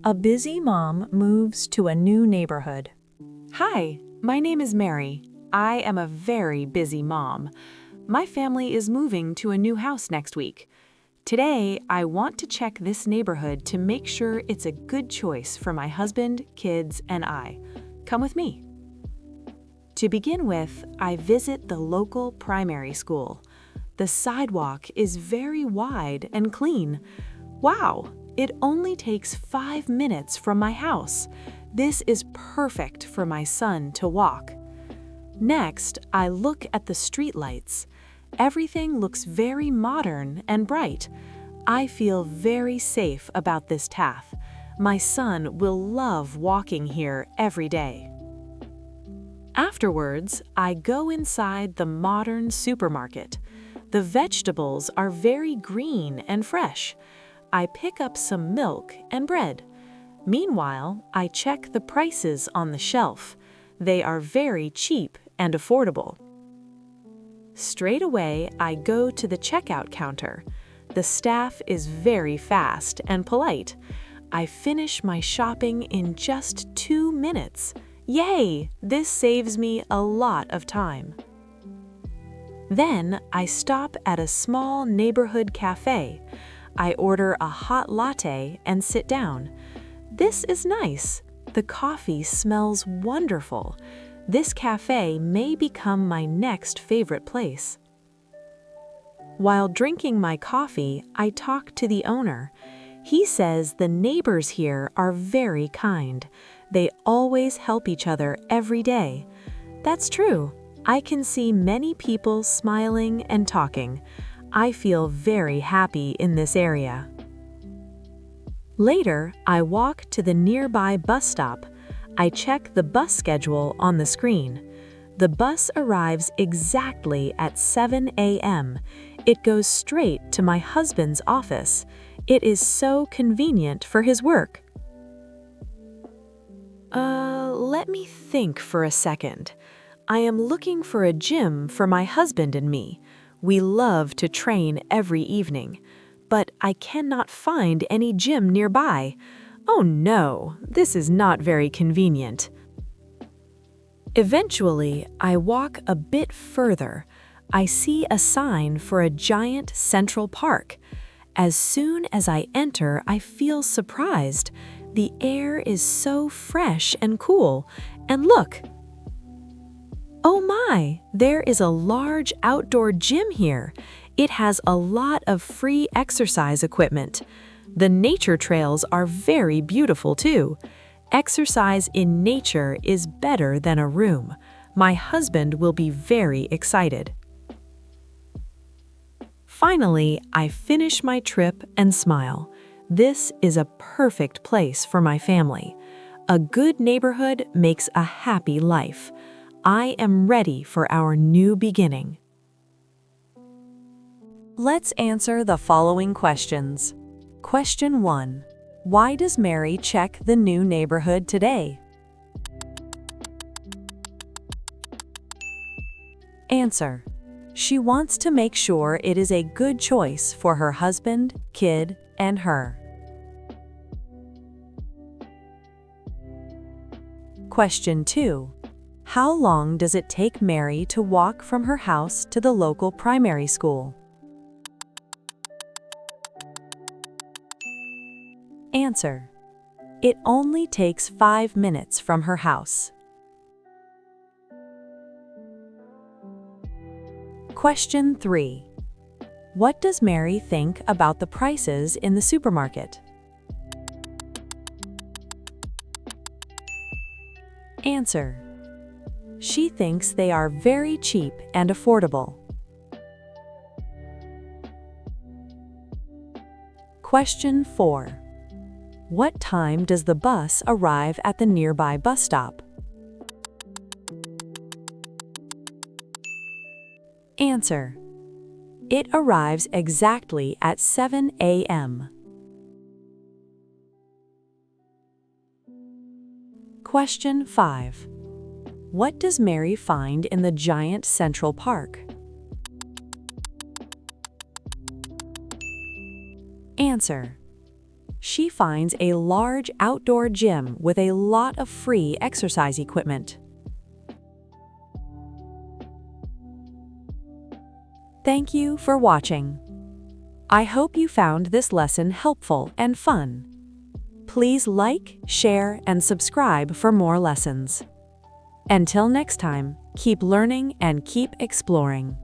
A busy mom moves to a new neighborhood. Hi, my name is Mary. I am a very busy mom. My family is moving to a new house next week. Today, I want to check this neighborhood to make sure it's a good choice for my husband, kids, and I. Come with me. To begin with, I visit the local primary school. The sidewalk is very wide and clean. Wow, it only takes 5 minutes from my house. This is perfect for my son to walk. Next, I look at the streetlights. Everything looks very modern and bright. I feel very safe about this path. My son will love walking here every day. Afterwards, I go inside the modern supermarket. The vegetables are very green and fresh. I pick up some milk and bread. Meanwhile, I check the prices on the shelf. They are very cheap and affordable. Straight away, I go to the checkout counter. The staff is very fast and polite. I finish my shopping in just 2 minutes. Yay! This saves me a lot of time. Then I stop at a small neighborhood cafe. I order a hot latte and sit down. This is nice. The coffee smells wonderful. This cafe may become my next favorite place. While drinking my coffee, I talk to the owner. He says the neighbors here are very kind. They always help each other every day. That's true. I can see many people smiling and talking. I feel very happy in this area. Later, I walk to the nearby bus stop. I check the bus schedule on the screen. The bus arrives exactly at 7 a.m. It goes straight to my husband's office. It is so convenient for his work. Let me think for a second. I am looking for a gym for my husband and me. We love to train every evening, but I cannot find any gym nearby. Oh no, this is not very convenient. Eventually, I walk a bit further. I see a sign for a giant central park. As soon as I enter, I feel surprised. The air is so fresh and cool. And look! Oh my, there is a large outdoor gym here. It has a lot of free exercise equipment. The nature trails are very beautiful too. Exercise in nature is better than a room. My husband will be very excited. Finally, I finish my trip and smile. This is a perfect place for my family. A good neighborhood makes a happy life. I am ready for our new beginning. Let's answer the following questions. Question 1. Why does Mary check the new neighborhood today? Answer. She wants to make sure it is a good choice for her husband, kid, and her. Question 2. How long does it take Mary to walk from her house to the local primary school? Answer. It only takes 5 minutes from her house. Question 3. What does Mary think about the prices in the supermarket? Answer. She thinks they are very cheap and affordable. Question 4. What time does the bus arrive at the nearby bus stop? Answer. It arrives exactly at 7 a.m. Question 5. What does Mary find in the giant Central Park? Answer. she finds a large outdoor gym with a lot of free exercise equipment. Thank you for watching. I hope you found this lesson helpful and fun. Please like, share, and subscribe for more lessons. Until next time, keep learning and keep exploring.